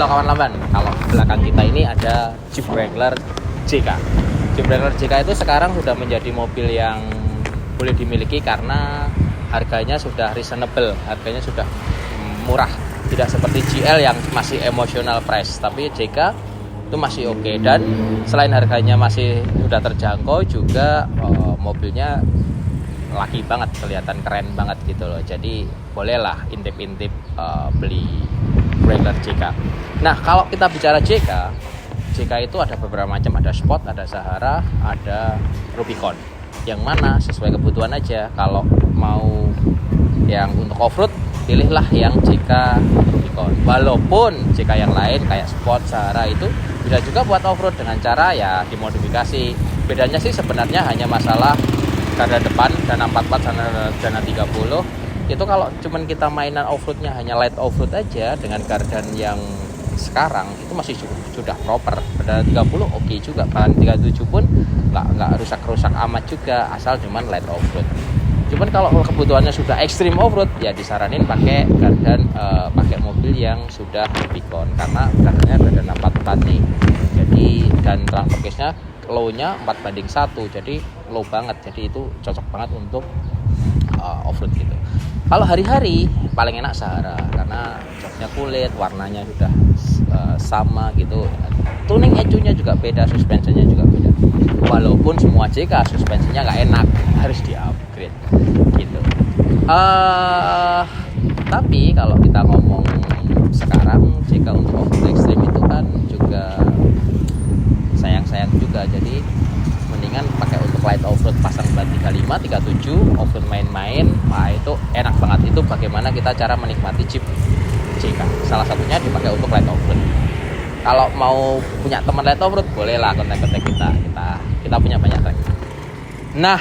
kawan Lamban, kalau belakang kita ini ada Jeep Wrangler JK. Jeep Wrangler JK itu sekarang sudah menjadi mobil yang boleh dimiliki karena harganya sudah reasonable, harganya sudah murah. Tidak seperti GL yang masih emotional price, tapi JK itu masih oke. Dan selain harganya masih sudah terjangkau, juga mobilnya laki banget, kelihatan keren banget gitu loh. Jadi bolehlah intip-intip beli Wrangler JK. Nah, kalau kita bicara JK itu ada beberapa macam, ada Sport, ada Sahara, ada Rubicon. Yang mana sesuai kebutuhan aja. Kalau mau yang untuk off-road, pilihlah yang JK Rubicon. Walaupun JK yang lain kayak Sport, Sahara itu bisa juga buat off-road dengan cara ya dimodifikasi. Bedanya sih sebenarnya hanya masalah garda depan, dana 44 dana 30. Itu kalau cuman kita mainan off-roadnya hanya light off-road aja dengan gardan yang sekarang itu masih sudah proper. Dana 30 oke juga, bahkan 37 pun nggak rusak-rusak amat juga, asal cuman light off-road. Cuman kalau kebutuhannya sudah ekstrim off-road ya disaranin pakai gardan, pakai mobil yang sudah Rubicon karena gardannya dana 44 nih. Jadi dan transfer case-nya low-nya 4:1, jadi low banget, jadi itu cocok banget untuk off-road gitu. Kalau hari-hari paling enak Sahara karena joknya kulit, warnanya sudah sama gitu. Tuning ECU-nya juga beda, suspensinya juga beda. Walaupun semua JK suspensinya nggak enak, harus di-upgrade gitu. Tapi kalau kita ngomong sekarang JK untuk off-road ekstrim itu kan juga sayang juga, jadi mendingan pakai untuk light off-road, pasang ban 35, 37, off-road main-main. Wah itu enak banget. Itu bagaimana kita cara menikmati Jeep JK, salah satunya dipakai untuk light off-road. Kalau mau punya teman light off-road, bolehlah kontak-kontak kita punya banyak track. Nah,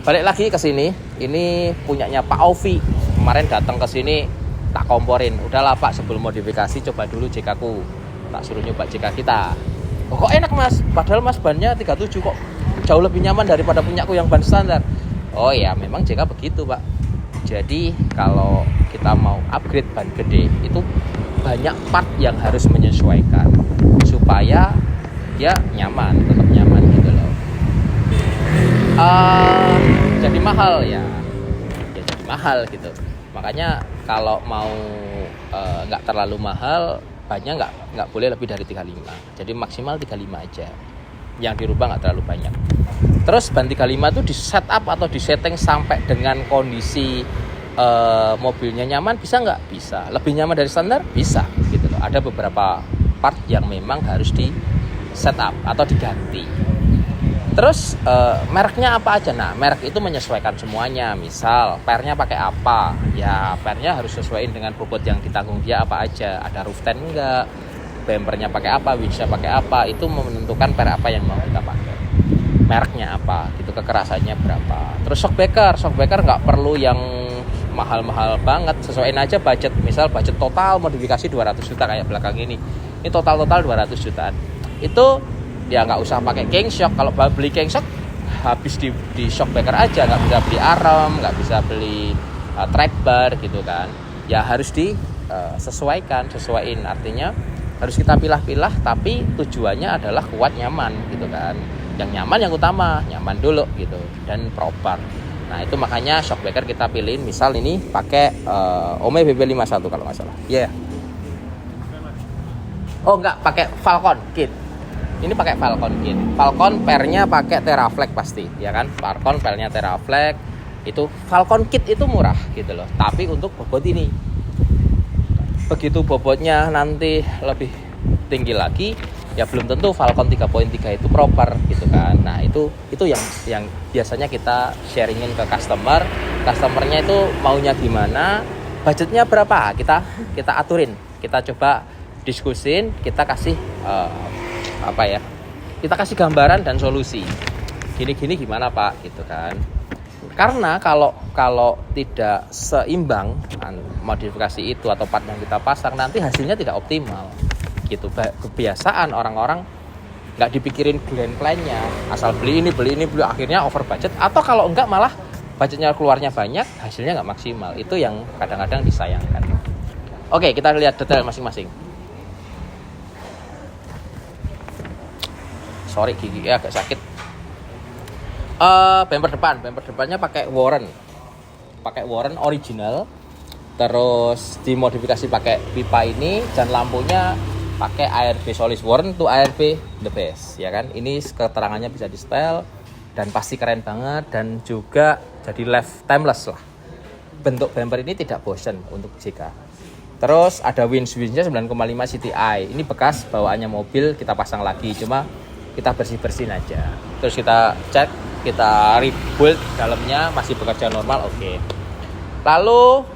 balik lagi ke sini, ini punyanya Pak Ovi. Kemarin datang ke sini tak komporin, udahlah Pak, sebelum modifikasi coba dulu JK ku, tak suruh nyoba JK kita. Oh, kok enak Mas, padahal Mas bannya 37 kok jauh lebih nyaman daripada punyaku yang ban standar. Oh ya, memang JK begitu Pak. Jadi kalau kita mau upgrade ban gede itu banyak part yang harus menyesuaikan supaya ya nyaman, tetap nyaman gitu loh. Jadi mahal ya jadi mahal gitu. Makanya kalau mau nggak terlalu mahal, bannya nggak boleh lebih dari 35. Jadi maksimal 35 aja. Yang dirubah nggak terlalu banyak. Terus ban 35 itu di setup atau di setting sampai dengan kondisi mobilnya nyaman, bisa nggak? Bisa. Lebih nyaman dari standar? Bisa gitu loh. Ada beberapa part yang memang harus di setup atau diganti. Terus mereknya apa aja? Nah, merek itu menyesuaikan semuanya. Misal pernya pakai apa? Ya pernya harus sesuaiin dengan bobot yang ditanggung dia apa aja. Ada roof tent enggak? Bumpernya pakai apa? Winch-nya pakai apa? Itu menentukan per apa yang mau kita pakai. Mereknya apa? Gitu, kekerasannya berapa? Terus shockbreaker nggak perlu yang mahal-mahal banget. Sesuaiin aja budget. Misal budget total modifikasi 200 juta kayak belakang ini. Ini total 200 jutaan. Itu ya nggak usah pakai king shock. Kalau beli king shock habis di shockbreaker aja, nggak bisa beli arm, nggak bisa beli track bar gitu kan. Ya harus sesuaiin, artinya harus kita pilah-pilah, tapi tujuannya adalah kuat, nyaman gitu kan. Yang nyaman yang utama, nyaman dulu gitu, dan proper. Nah itu makanya shockbreaker kita pilihin, misal ini pakai Ome BB51 kalau nggak salah. Iya. Yeah. Oh nggak, pakai Falcon kit. Ini pakai Falcon kit. Falcon pernya pakai Teraflex pasti, ya kan? Falcon pernya Teraflex. Itu Falcon kit itu murah gitu loh. Tapi untuk bobot ini, begitu bobotnya nanti lebih tinggi lagi, ya belum tentu Falcon 3.3 itu proper gitu kan. Nah, itu yang biasanya kita sharingin ke customer. Customernya itu maunya gimana, budgetnya berapa, kita aturin. Kita coba diskusin, kita kasih kita kasih gambaran dan solusi. Gini gimana Pak gitu kan. Karena kalau tidak seimbang modifikasi itu atau part yang kita pasang, nanti hasilnya tidak optimal gitu. Kebiasaan orang-orang nggak dipikirin grand plan-nya, asal beli ini akhirnya over budget, atau kalau enggak malah budgetnya keluarnya banyak, hasilnya nggak maksimal. Itu yang kadang-kadang disayangkan. Oke, kita lihat detail masing-masing. sorry gigi agak sakit. Bumper depannya pakai Warren original, terus dimodifikasi pakai pipa ini, dan lampunya pakai ARB Solis. Warren tuh ARB the best ya kan. Ini keterangannya bisa di setel dan pasti keren banget, dan juga jadi timeless lah. Bentuk bumper ini tidak bosan untuk JK. Terus ada winch-winchnya 9,5 CTI. Ini bekas bawaannya mobil, kita pasang lagi, cuma kita bersih-bersihin aja. Terus kita cek, kita rebuild dalamnya masih bekerja normal, oke. Lalu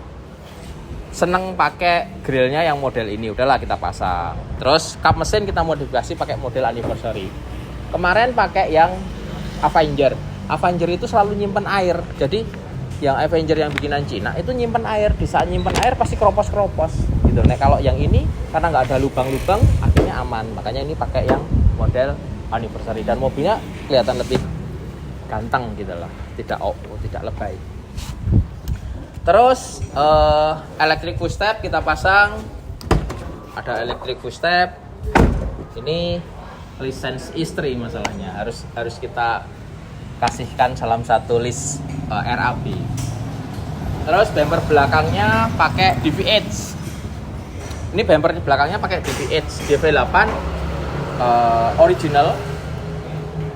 seneng pakai grillnya yang model ini, udahlah kita pasang. Terus kap mesin kita modifikasi pakai model anniversary. Kemarin pakai yang Avenger itu selalu nyimpen air, jadi yang Avenger yang bikinan Cina itu nyimpen air, di saat nyimpen air pasti keropos gitu. Nah kalau yang ini karena nggak ada lubang-lubang akhirnya aman, makanya ini pakai yang model anniversary, dan mobilnya kelihatan lebih ganteng gitu lah, tidak lebay. Terus electric footstep kita pasang, ada electric footstep. Ini lisensi istri masalahnya, harus kita kasihkan salam satu list RAB. Terus bumper belakangnya pakai DVH. Ini bumper belakangnya pakai DVH DV8 original.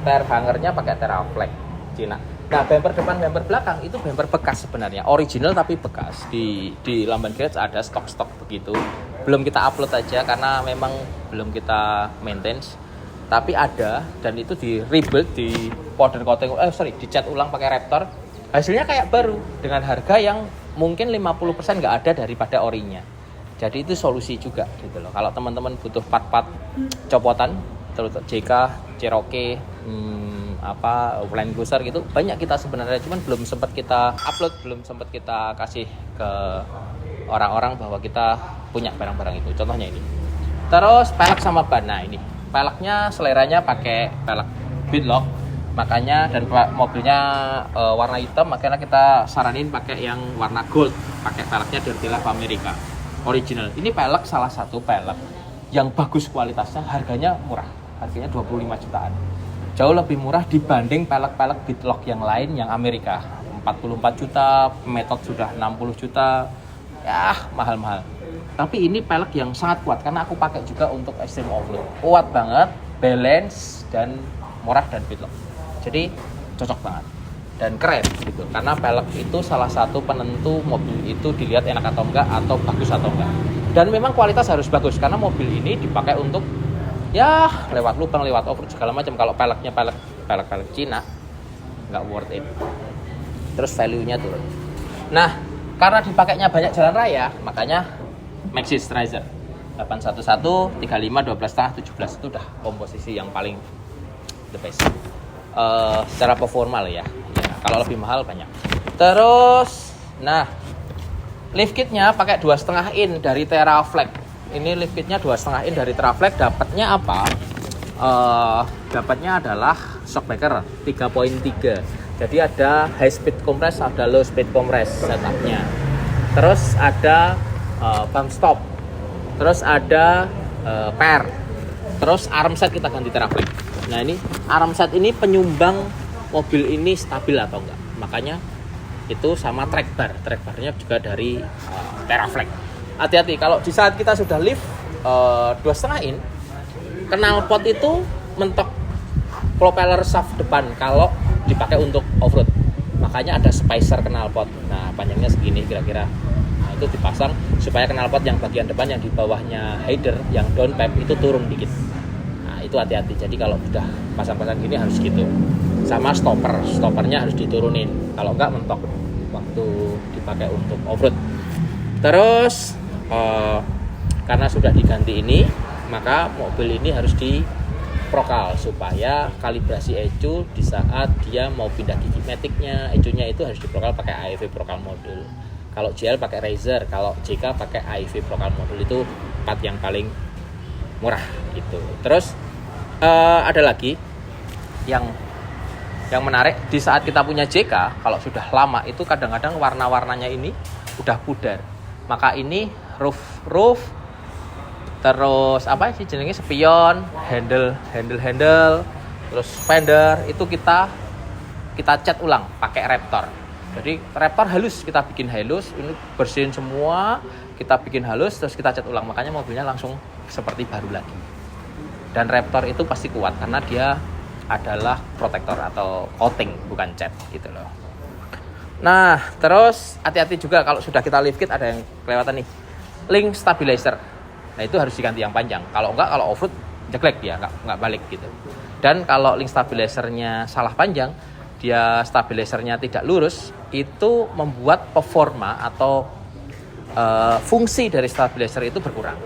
Tire hangernya pakai Teraflex Cina. Nah, bumper depan bumper belakang itu bumper bekas sebenarnya, original tapi bekas. Di Lamban Garage ada stok begitu. Belum kita upload aja karena memang belum kita maintenance. Tapi ada, dan itu di rebuild, di powder coating, dicat ulang pakai Raptor. Hasilnya kayak baru dengan harga yang mungkin 50% nggak ada daripada orinya. Jadi itu solusi juga gitu loh. Kalau teman-teman butuh part-part copotan, terus JK, Cherokee, Land Cruiser gitu, banyak kita sebenarnya, cuman belum sempat kita upload, belum sempat kita kasih ke orang-orang bahwa kita punya barang-barang itu. Contohnya ini. Terus pelek sama ban. Nah ini peleknya seleranya pakai pelek Bitlock, makanya, dan mobilnya warna hitam, makanya kita saranin pakai yang warna gold, pakai peleknya Dirty Love Amerika original. Ini pelek salah satu pelek yang bagus kualitasnya, harganya murah, harganya 25 jutaan, jauh lebih murah dibanding pelek-pelek Bitlock yang lain yang Amerika, 44 juta, Method sudah 60 juta, ya mahal-mahal. Tapi ini pelek yang sangat kuat karena aku pakai juga untuk extreme off-road. Kuat banget, balance, dan murah dan Bitlock. Jadi cocok banget dan keren gitu. Karena pelek itu salah satu penentu mobil itu dilihat enak atau enggak, atau bagus atau enggak. Dan memang kualitas harus bagus karena mobil ini dipakai untuk ya lewat lubang, lewat off-road segala macam. Kalau peleknya pelek Cina nggak worth it. Terus value-nya turun. Nah, karena dipakainya banyak jalan raya, makanya Maxxis Riser 811, 35, 12,5, 17 itu udah komposisi yang paling the best. Secara performa ya. Kalau lebih mahal banyak. Terus, nah lift kitnya pakai 2,5 in dari Teraflex. Ini lift kitnya 2,5 in dari Teraflex. Dapatnya apa? Dapatnya adalah shockbreaker 3.3. Jadi ada high speed compress, ada low speed compress setupnya. Terus ada bump stop, terus ada per, terus arm set kita ganti Teraflex. Nah ini arm set ini penyumbang mobil ini stabil atau enggak, makanya itu sama track barnya juga dari Teraflex. Hati-hati kalau di saat kita sudah lift 2,5 in, knalpot itu mentok propeller shaft depan kalau dipakai untuk off-road, makanya ada spacer knalpot. Nah panjangnya segini kira-kira. Itu dipasang supaya knalpot yang bagian depan yang di bawahnya header yang downpipe itu turun dikit. Nah itu hati-hati, jadi kalau udah pasang-pasang gini harus gitu. Sama stoppernya harus diturunin, kalau enggak mentok waktu dipakai untuk off-road. Terus karena sudah diganti ini, maka mobil ini harus di prokal supaya kalibrasi ECU di saat dia mau pindah gigi maticnya, ECU-nya itu harus diprokal pakai AEV prokal modul. Kalau JL pakai Razer, kalau JK pakai AEV prokal modul, itu part yang paling murah gitu. Terus ada lagi yang menarik di saat kita punya JK, kalau sudah lama itu kadang-kadang warna-warnanya ini udah pudar. Maka ini roof terus apa sih jenenge, spion, handle Terus fender itu kita cat ulang pakai Raptor. Jadi Raptor halus, kita bikin halus, ini bersihin semua, kita bikin halus, terus kita cat ulang. Makanya mobilnya langsung seperti baru lagi. Dan Raptor itu pasti kuat karena dia adalah protektor atau coating, bukan cat gitu loh. Nah, terus hati-hati juga kalau sudah kita lift kit ada yang kelewatan nih. Link stabilizer. Nah, itu harus diganti yang panjang. Kalau enggak, kalau off-road jelek dia, enggak balik gitu. Dan kalau link stabilizernya salah panjang, dia stabilizernya tidak lurus, itu membuat performa atau fungsi dari stabilizer itu berkurang.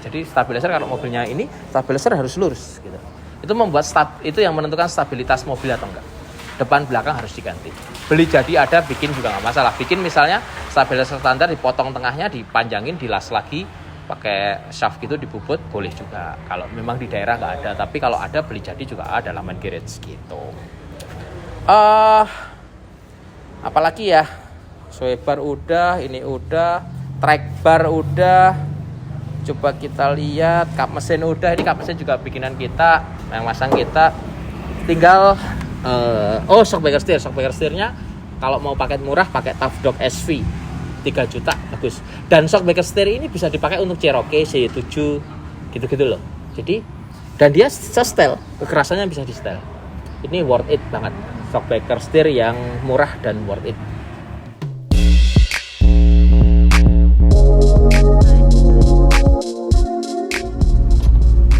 Jadi stabilizer kalau mobilnya ini stabilizer harus lurus gitu. Itu membuat itu yang menentukan stabilitas mobil atau enggak. Depan belakang harus diganti. Beli jadi ada, bikin juga nggak masalah. Bikin misalnya stabilizer standar dipotong tengahnya, dipanjangin, dilas lagi, pakai shaft gitu dibubut, boleh juga. Kalau memang di daerah nggak ada, tapi kalau ada beli jadi juga ada laman garage gitu. Apalagi ya, swaybar udah, ini udah, track bar udah. Coba kita lihat, kap mesin udah. Ini kap mesin juga bikinan kita, yang masang kita. Tinggal shockbreaker steer. Shockbreaker steernya kalau mau paket murah pakai Tough Dog SV 3 juta bagus. Dan shockbreaker steer ini bisa dipakai untuk Cherokee C7 gitu-gitu loh. Jadi dan dia setel, kekerasannya bisa di setel. Ini worth it banget. Shockbreaker steer yang murah dan worth it.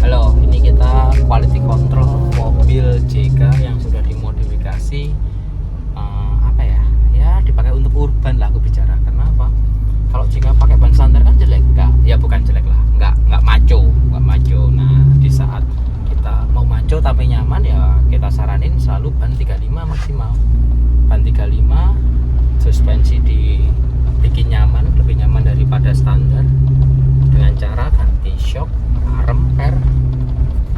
Halo, ini kita quality control mobil JK yang sudah dimodifikasi dipakai untuk urban lah aku bicara. Karena apa? Kalau JK pakai ban standar kan jelek, bukan jelek lah, nggak maco. Nah, di saat kita mau maco tapi nyaman ya kita saranin selalu ban 35 maksimal. Ban 35, suspensi dibikin nyaman, lebih nyaman daripada standar dengan cara ganti shock, arem, per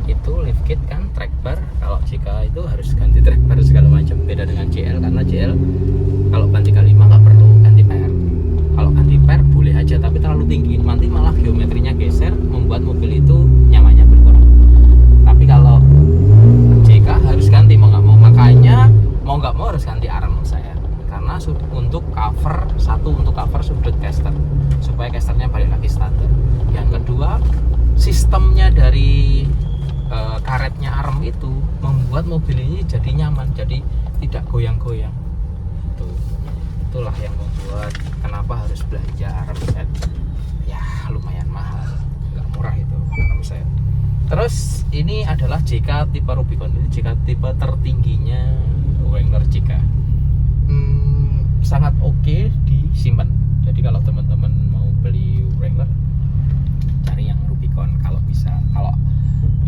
itu lift kit kan, track bar. Kalau jika itu harus ganti track bar segala macam. Beda dengan JL, karena JL kalau ban 35 nggak perlu ganti per. Kalau ganti per boleh aja, tapi terlalu tinggi nanti malah geometrinya geser, membuat mobil itu nyamannya berkurang. Tapi kalau JK harus ganti mau nggak mau, makanya mau nggak mau harus ganti arm saya. Karena untuk cover sudut caster supaya casternya balik lagi standar. Yang kedua, sistemnya dari karetnya arm itu membuat mobil ini jadi nyaman, jadi tidak goyang-goyang. Itulah yang membuat kenapa harus belanja arm set. Ya lumayan mahal, nggak murah itu arm set. Terus ini adalah JK tipe Rubicon, ini JK tipe tertingginya Wrangler JK. Sangat oke disimpan. Jadi kalau teman-teman mau beli Wrangler, cari yang Rubicon kalau bisa.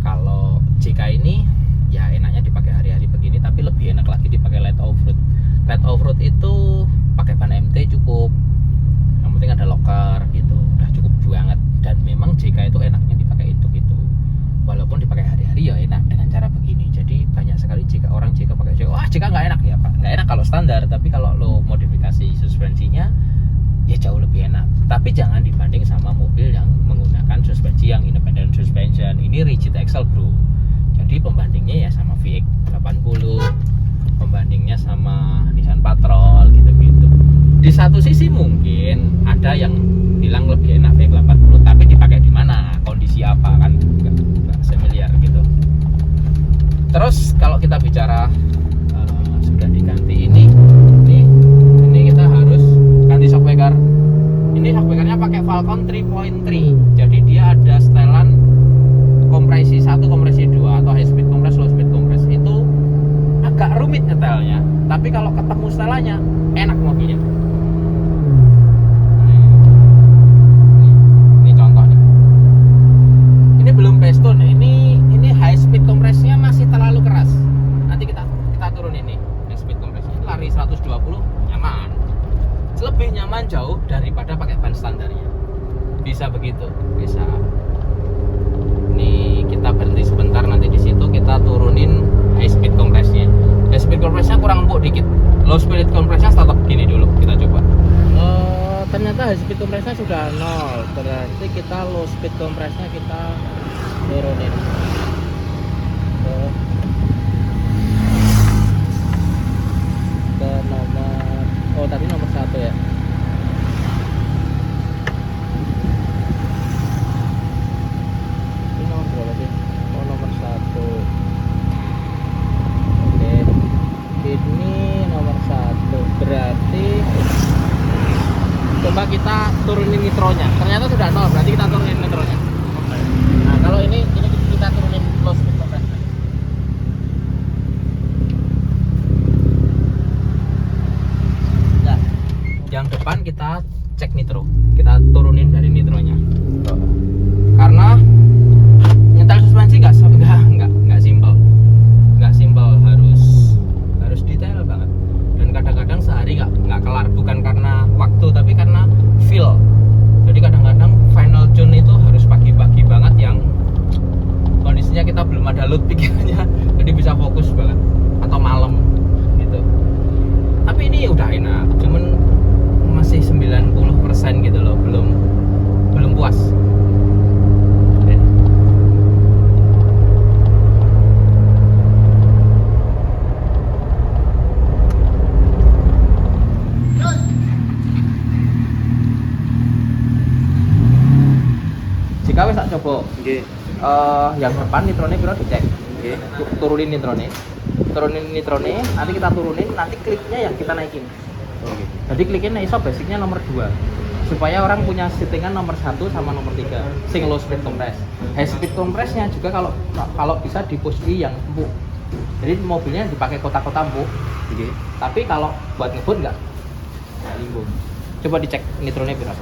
Kalau JK ini ya enaknya dipakai hari-hari begini, tapi lebih enak lagi dipakai light off-road. Light off-road itu pakai ban MT cukup, yang penting ada locker gitu, udah cukup banget. Dan memang JK itu enaknya dipakai untuk itu, walaupun dipakai hari-hari ya enak dengan cara begini. Jadi banyak sekali orang JK pakai JK, wah JK nggak enak ya Pak, nggak enak kalau standar, tapi kalau lo modifikasi suspensinya ya jauh lebih enak. Tapi jangan dibanding sama mobil yang menggunakan suspensi yang independent suspension. Ini rigid axle bro, jadi pembandingnya ya sama VX 80, pembandingnya sama Nissan Patrol gitu-gitu. Di satu sisi mungkin ada yang bilang lebih enak VX 80, tapi dipakai di mana, kondisi apa kan nggak familiar gitu. Terus kalau kita bicara sudah diganti ini kita harus ganti shockbreaker. Ini shockbreakernya pakai Falcon 3.3, jadi dia ada setelan kompresi 1, kompresi 2 atau high speed compress, low speed compress. Itu agak rumit nyetelnya, tapi kalau ketemu setelannya enak mobilnya. Ini contoh nih. Ini belum piston, ini high speed kompresnya masih terlalu keras. Nanti kita turun ini high speed kompresnya, lari 120 nyaman. Lebih nyaman jauh daripada pakai ban standarnya. Bisa begitu, bisa. Nih kita berhenti sebentar, nanti di situ kita turunin high speed kompresnya. High speed kompresnya kurang empuk dikit. Low speed kompresnya tetap gini dulu, kita coba. Ternyata high speed kompresnya sudah 0. Berarti kita low speed kompresnya kita turunin. ternyata sudah nol, berarti kita turunin nitronya. Nah kalau ini kita turunin low speed compress. Nah, yang depan kita cek nitro, kita turunin dari nitronya. Karena nyetel suspensi nggak simpel, harus detail banget. Dan kadang-kadang sehari nggak kelar, bukan karena waktu tapi karena feel. Jadi kadang-kadang final tune itu harus pagi-pagi banget yang kondisinya kita belum ada load pikirannya, jadi bisa fokus banget, atau malam gitu. Tapi ini udah enak, cuman masih 90% gitu loh, belum puas. Jika wis tak coba, yang depan nitrone piro dicek, turunin nitrone, nanti kita turunin, nanti kliknya yang kita naikin. Jadi kliknya iso basicnya nomor 2, supaya orang punya settingan nomor 1 sama nomor 3, sing low speed compress. High speed compressnya juga kalau bisa di push di yang empuk. Jadi mobilnya dipakai kota-kota empuk. Tapi kalau buat ngebut nggak limbung. Coba dicek nitrone piro.